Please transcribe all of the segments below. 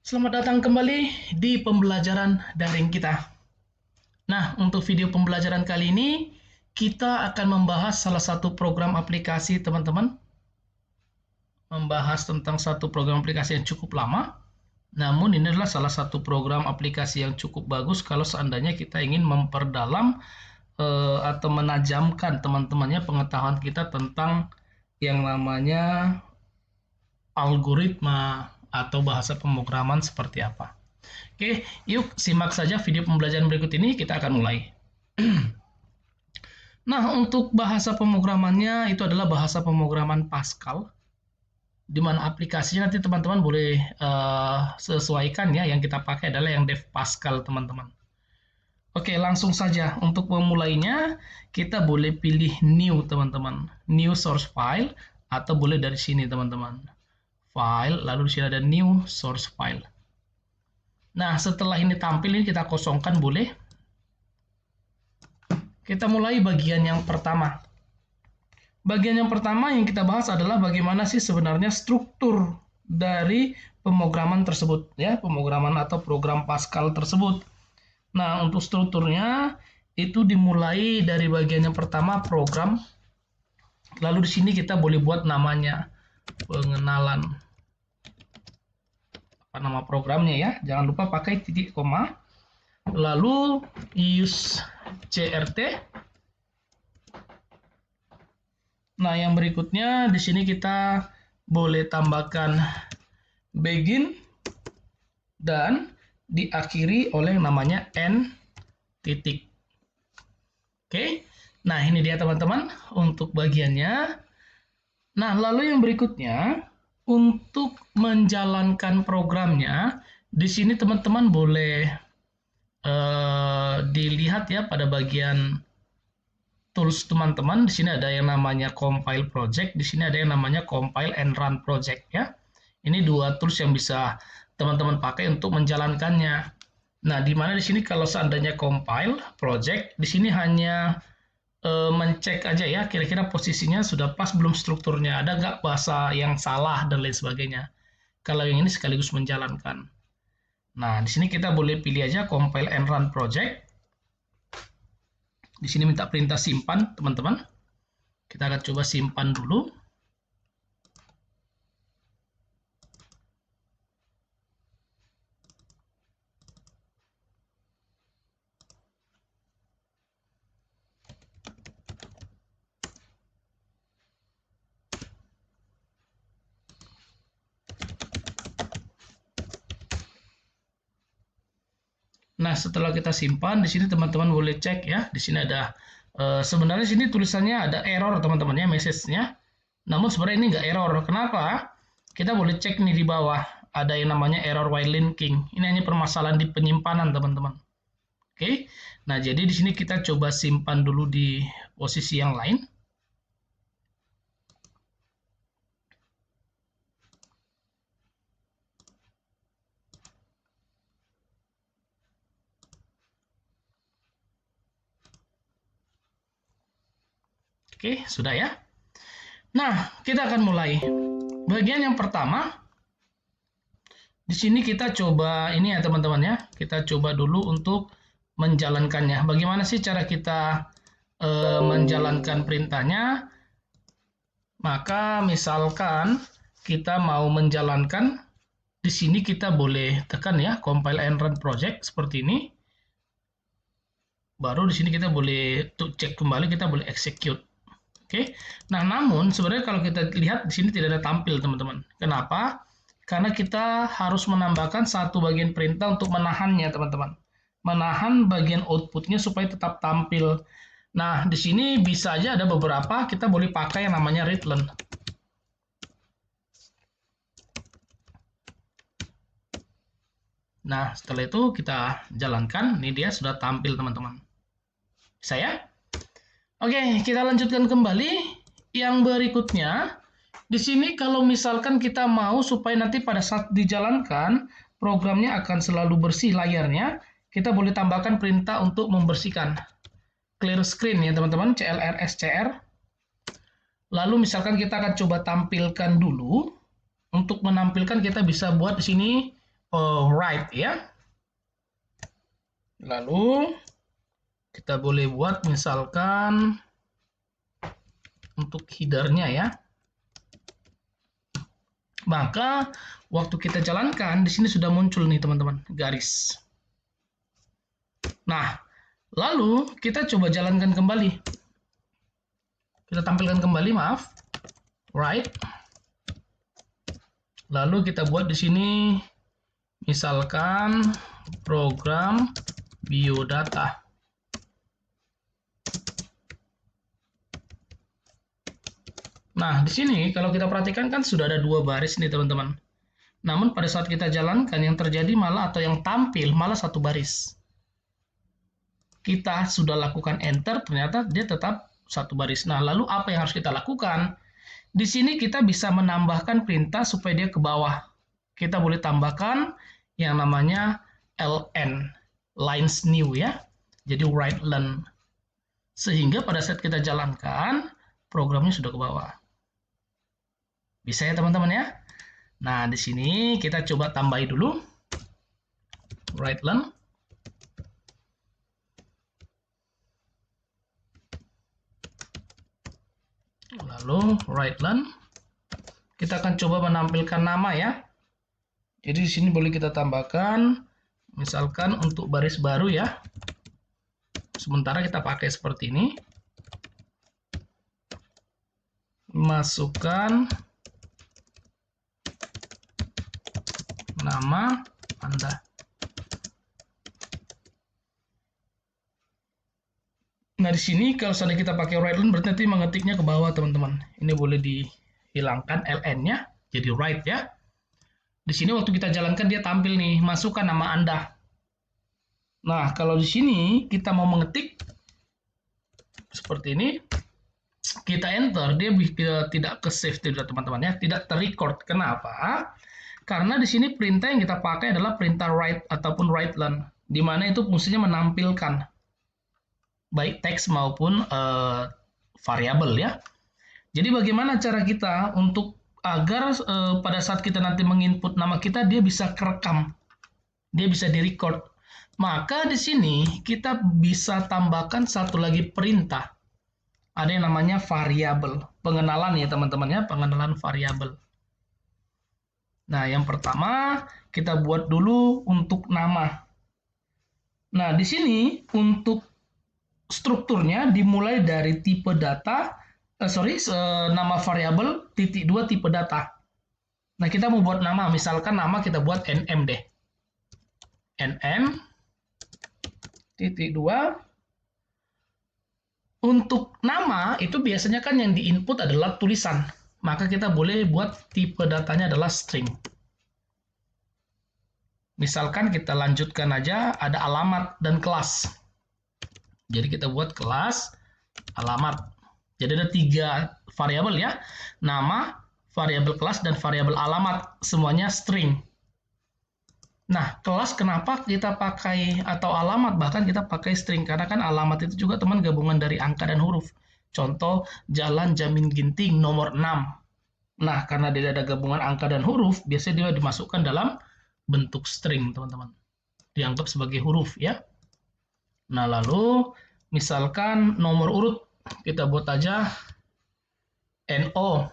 Selamat datang kembali di pembelajaran daring kita. Nah, untuk video pembelajaran kali ini, kita akan membahas salah satu program aplikasi, teman-teman. Membahas tentang satu program aplikasi yang cukup lama. Namun, ini adalah salah satu program aplikasi yang cukup bagus kalau seandainya kita ingin memperdalam atau menajamkan teman-temannya pengetahuan kita tentang yang namanya algoritma atau bahasa pemrograman seperti apa. Oke, yuk simak saja video pembelajaran berikut ini, kita akan mulai. Nah, untuk bahasa pemrogramannya itu adalah bahasa pemrograman Pascal, di mana aplikasinya nanti teman-teman boleh sesuaikan ya, yang kita pakai adalah yang dev Pascal, teman-teman. Oke, langsung saja. Untuk memulainya, kita boleh pilih new, teman-teman. New source file, atau boleh dari sini, teman-teman. File, lalu di sini ada new source file. Nah, setelah ini tampil, ini kita kosongkan boleh. Kita mulai bagian yang pertama. Bagian yang pertama yang kita bahas adalah bagaimana sih sebenarnya struktur dari pemrograman tersebut, ya, pemrograman atau program Pascal tersebut. Nah, untuk strukturnya itu dimulai dari bagian yang pertama, program. Lalu di sini kita boleh buat namanya pengenalan. Apa nama programnya ya? Jangan lupa pakai titik koma. Lalu use CRT. Nah, yang berikutnya di sini kita boleh tambahkan begin dan diakhiri oleh namanya n titik. Oke. Nah, ini dia teman-teman untuk bagiannya. Nah, lalu yang berikutnya untuk menjalankan programnya, di sini teman-teman boleh dilihat ya pada bagian tools teman-teman. Di sini ada yang namanya compile project, di sini ada yang namanya compile and run project ya. Ini dua tools yang bisa teman-teman pakai untuk menjalankannya. Nah, di mana di sini kalau seandainya compile project, di sini hanya mencek aja ya, kira-kira posisinya sudah pas belum strukturnya, ada nggak bahasa yang salah dan lain sebagainya. Kalau yang ini sekaligus menjalankan. Nah, di sini kita boleh pilih aja compile and run project. Di sini minta perintah simpan, teman-teman. Kita akan coba simpan dulu. Nah, setelah kita simpan, di sini teman-teman boleh cek ya. Di sini ada sebenarnya sini tulisannya ada error teman-teman ya, message-nya. Namun sebenarnya ini nggak error. Kenapa? Kita boleh cek nih di bawah. Ada yang namanya error while linking. Ini hanya permasalahan di penyimpanan teman-teman. Oke. Nah, jadi di sini kita coba simpan dulu di posisi yang lain. Oke, sudah ya. Nah, kita akan mulai. Bagian yang pertama, di sini kita coba ini ya teman-teman ya. Kita coba dulu untuk menjalankannya. Bagaimana sih cara kita menjalankan perintahnya? Maka misalkan kita mau menjalankan, di sini kita boleh tekan ya compile and run project seperti ini. Baru di sini kita boleh cek kembali, kita boleh execute. Oke. Nah, namun sebenarnya kalau kita lihat di sini tidak ada tampil, teman-teman. Kenapa? Karena kita harus menambahkan satu bagian perintah untuk menahannya, teman-teman. Menahan bagian outputnya supaya tetap tampil. Nah, di sini bisa aja ada beberapa, kita boleh pakai yang namanya readline. Nah, setelah itu kita jalankan. Ini dia sudah tampil, teman-teman. Saya? Oke, kita lanjutkan kembali. Yang berikutnya, di sini kalau misalkan kita mau supaya nanti pada saat dijalankan, programnya akan selalu bersih layarnya, kita boleh tambahkan perintah untuk membersihkan. Clear screen ya teman-teman, CLR SCR. Lalu misalkan kita akan coba tampilkan dulu. Untuk menampilkan kita bisa buat di sini write ya. Lalu kita boleh buat misalkan untuk header-nya ya. Maka waktu kita jalankan di sini sudah muncul nih teman-teman garis. Nah, lalu kita coba jalankan kembali. Kita tampilkan kembali, maaf. Right. Lalu kita buat di sini misalkan program biodata. Nah, di sini kalau kita perhatikan kan sudah ada 2 baris nih teman-teman. Namun pada saat kita jalankan yang terjadi malah atau yang tampil malah 1 baris. Kita sudah lakukan enter, ternyata dia tetap 1 baris. Nah, lalu apa yang harus kita lakukan? Di sini kita bisa menambahkan perintah supaya dia ke bawah. Kita boleh tambahkan yang namanya ln, lines new ya. Jadi write len. Sehingga pada saat kita jalankan, programnya sudah ke bawah. Bisa ya teman-teman ya? Nah, di sini kita coba tambahi dulu. Write len. Lalu write len. Kita akan coba menampilkan nama ya. Jadi di sini boleh kita tambahkan misalkan untuk baris baru ya. Sementara kita pakai seperti ini. Masukkan nama Anda. Nah, di sini kalau seandainya kita pakai write len berarti nanti mengetiknya ke bawah, teman-teman. Ini boleh dihilangkan ln-nya jadi write ya. Di sini waktu kita jalankan dia tampil nih, masukkan nama Anda. Nah, kalau di sini kita mau mengetik seperti ini, kita enter, dia tidak ke save teman-teman ya, tidak terrecord. Kenapa? Karena di sini perintah yang kita pakai adalah perintah write ataupun write len, di mana itu fungsinya menampilkan baik teks maupun variabel ya. Jadi bagaimana cara kita untuk agar pada saat kita nanti menginput nama kita dia bisa kerekam, dia bisa direcord. Maka di sini kita bisa tambahkan satu lagi perintah. Ada yang namanya variabel, pengenalan ya teman-teman ya, pengenalan variabel. Nah, yang pertama kita buat dulu untuk nama. Nah, di sini untuk strukturnya dimulai dari tipe data, nama variabel titik 2 tipe data. Nah, kita mau buat nama, misalkan nama kita buat nm deh. nm titik 2. Untuk nama itu biasanya kan yang diinput adalah tulisan. Maka kita boleh buat tipe datanya adalah string. Misalkan kita lanjutkan aja ada alamat dan kelas. Jadi kita buat kelas alamat. Jadi ada 3 variabel ya. Nama, variabel kelas, dan variabel alamat. Semuanya string. Nah, kelas kenapa kita pakai atau alamat bahkan kita pakai string? Karena kan alamat itu juga teman gabungan dari angka dan huruf. Contoh, Jalan Jamin Ginting nomor 6. Nah, karena dia ada gabungan angka dan huruf, biasanya dia dimasukkan dalam bentuk string, teman-teman. Dianggap sebagai huruf ya. Nah, lalu misalkan nomor urut kita buat aja NO.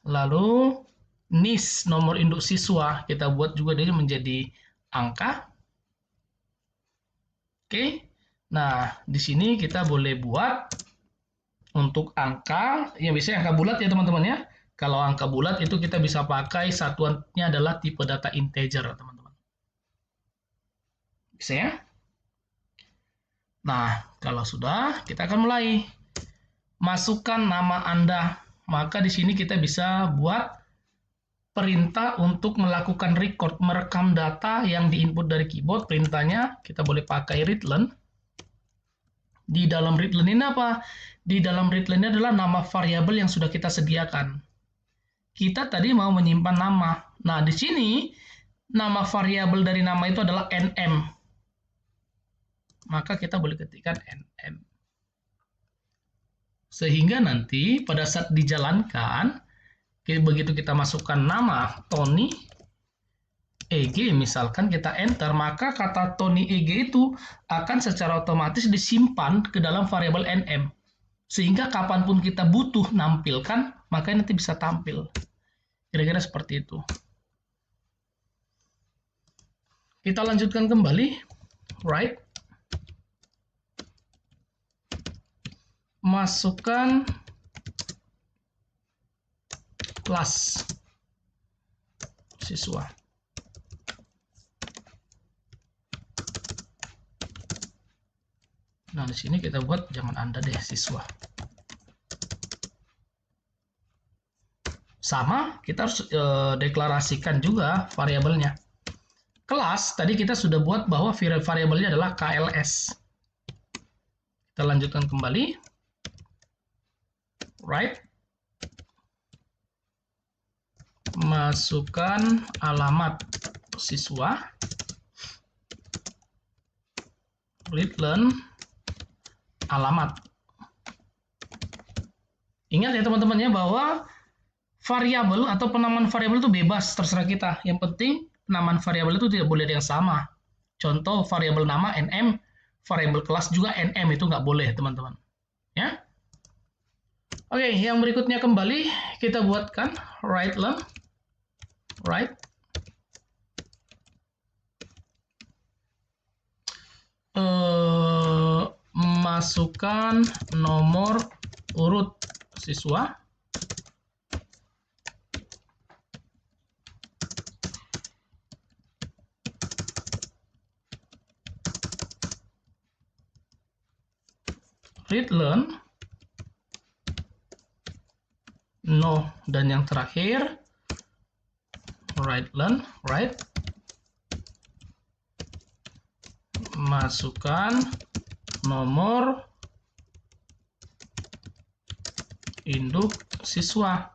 Lalu NIS, nomor induk siswa, kita buat juga dia menjadi angka. Oke. Nah, di sini kita boleh buat untuk angka, yang biasanya angka bulat ya teman-teman ya. Kalau angka bulat itu kita bisa pakai satuannya adalah tipe data integer, teman-teman. Bisa ya? Nah, kalau sudah, kita akan mulai. Masukkan nama Anda. Maka di sini kita bisa buat perintah untuk melakukan record, merekam data yang diinput dari keyboard. Perintahnya kita boleh pakai readlen. Di dalam readlen ini apa? Di dalam readlen ini adalah nama variabel yang sudah kita sediakan. Kita tadi mau menyimpan nama. Nah, di sini nama variabel dari nama itu adalah nm. Maka kita boleh ketikkan nm. Sehingga nanti pada saat dijalankan, begitu kita masukkan nama Tony, EG misalkan kita enter, maka kata Tony EG itu akan secara otomatis disimpan ke dalam variabel nm. Sehingga kapanpun kita butuh nampilkan, maka nanti bisa tampil. Kira-kira seperti itu. Kita lanjutkan kembali. Right. Masukkan kelas siswa. Nah, di sini kita buat jangan Anda deh, siswa. Sama, kita harus deklarasikan juga variabelnya. Kelas, tadi kita sudah buat bahwa variabelnya adalah KLS. Kita lanjutkan kembali. Right. Masukkan alamat siswa. Read learn alamat. Ingat ya teman-teman ya, bahwa variabel atau penamaan variabel itu bebas, terserah kita. Yang penting penamaan variabel itu tidak boleh ada yang sama. Contoh variabel nama nm, variabel kelas juga nm, itu nggak boleh teman-teman. Ya. Oke, yang berikutnya kembali kita buatkan right learn. Right. Masukkan nomor urut siswa. Read learn. No, dan yang terakhir write learn. Right. Masukkan nomor induk siswa.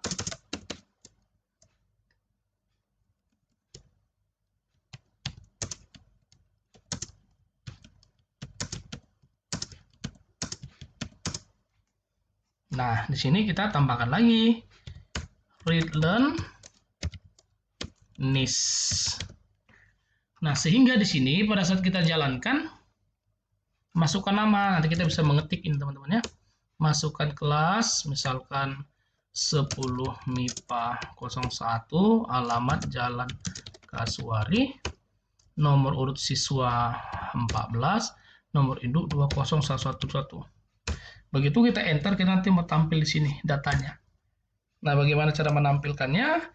Nah, di sini kita tambahkan lagi read learn nis. Nah, sehingga di sini pada saat kita jalankan, masukkan nama, nanti kita bisa mengetik ini teman-teman ya. Masukkan kelas, misalkan 10 MIPA 01, alamat Jalan Kasuari, nomor urut siswa 14, nomor induk 20111. Begitu kita enter, kita nanti mau tampil di sini datanya. Nah, bagaimana cara menampilkannya?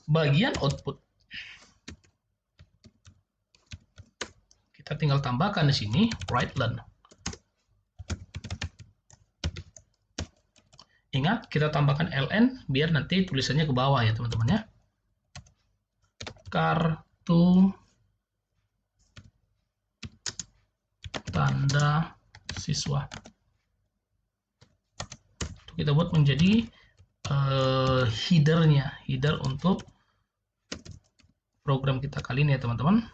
Bagian output. Kita tinggal tambahkan di sini write learn. Ingat, kita tambahkan ln biar nanti tulisannya ke bawah ya teman-teman ya. Kartu tanda siswa. Kita buat menjadi header-nya, header untuk program kita kali ini ya teman-teman.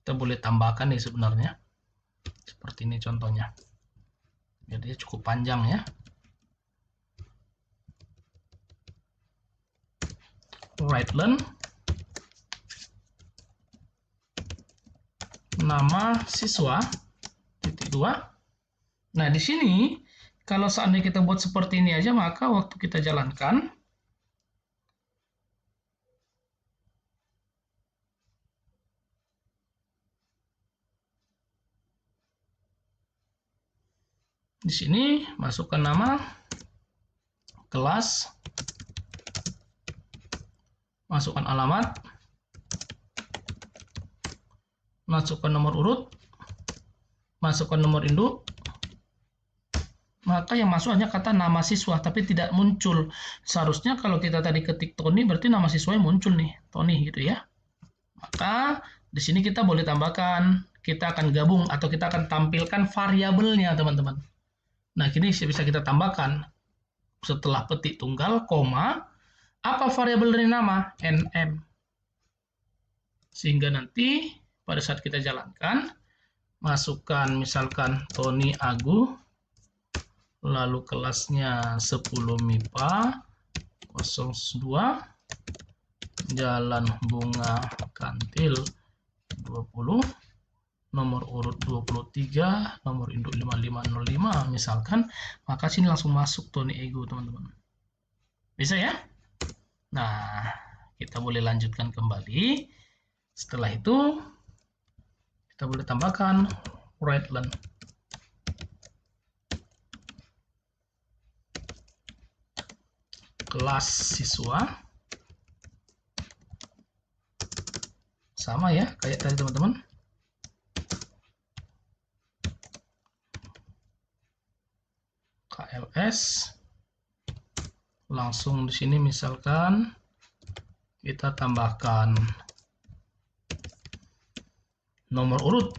Kita boleh tambahkan nih sebenarnya, seperti ini contohnya, jadi cukup panjang ya. Write learn, nama siswa .2. Nah, di sini kalau seandainya kita buat seperti ini aja, maka waktu kita jalankan, di sini masukkan nama, kelas, masukkan alamat, masukkan nomor urut, masukkan nomor induk, maka yang masuk hanya kata nama siswa, tapi tidak muncul. Seharusnya kalau kita tadi ketik Tony, berarti nama siswanya muncul nih, Tony gitu ya. Maka di sini kita boleh tambahkan, kita akan gabung atau kita akan tampilkan variabelnya teman-teman. Nah, ini bisa kita tambahkan setelah petik tunggal, koma, apa variabel dari nama? nm. Sehingga nanti pada saat kita jalankan, masukkan misalkan Tony Agu, lalu kelasnya 10 MIPA 02, Jalan Bunga Kantil 20, nomor urut 23, nomor induk 5505 misalkan, maka sini langsung masuk Tony Ego, teman-teman. Bisa ya? Nah, kita boleh lanjutkan kembali. Setelah itu, kita boleh tambahkan Redland. Kelas siswa. Sama ya, kayak tadi teman-teman. KLS. Langsung di sini misalkan kita tambahkan nomor urut.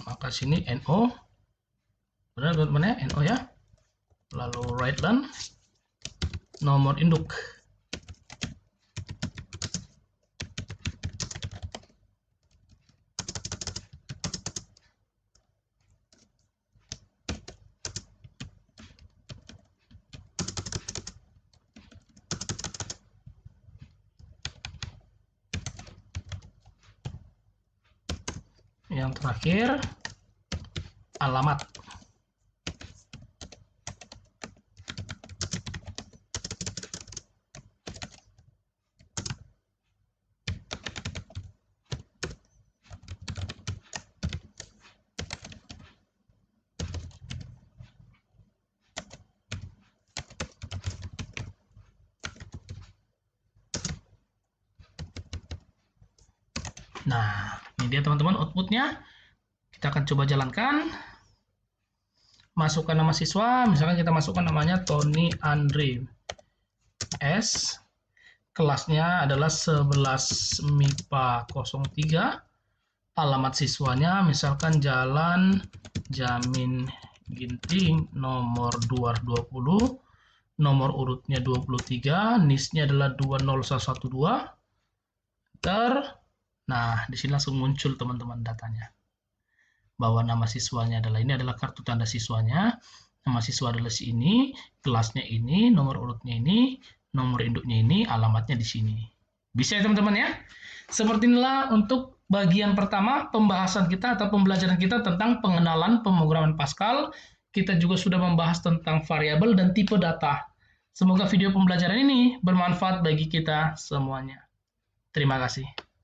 Maka sini NO. Benar teman-teman ya, NO ya. Lalu Redland. Nomor induk. Yang terakhir, alamat. Nah, ini dia teman-teman outputnya. Kita akan coba jalankan. Masukkan nama siswa, misalkan kita masukkan namanya Tony Andre S. Kelasnya adalah 11 MIPA 03. Alamat siswanya misalkan Jalan Jamin Ginting nomor 220. Nomor urutnya 23, NIS-nya adalah 20112. Nah, di sini langsung muncul teman-teman datanya. Bahwa nama siswanya adalah ini adalah kartu tanda siswanya. Nama siswa adalah si ini, kelasnya ini, nomor urutnya ini, nomor induknya ini, alamatnya di sini. Bisa ya teman-teman ya? Seperti inilah untuk bagian pertama pembahasan kita atau pembelajaran kita tentang pengenalan pemrograman Pascal. Kita juga sudah membahas tentang variabel dan tipe data. Semoga video pembelajaran ini bermanfaat bagi kita semuanya. Terima kasih.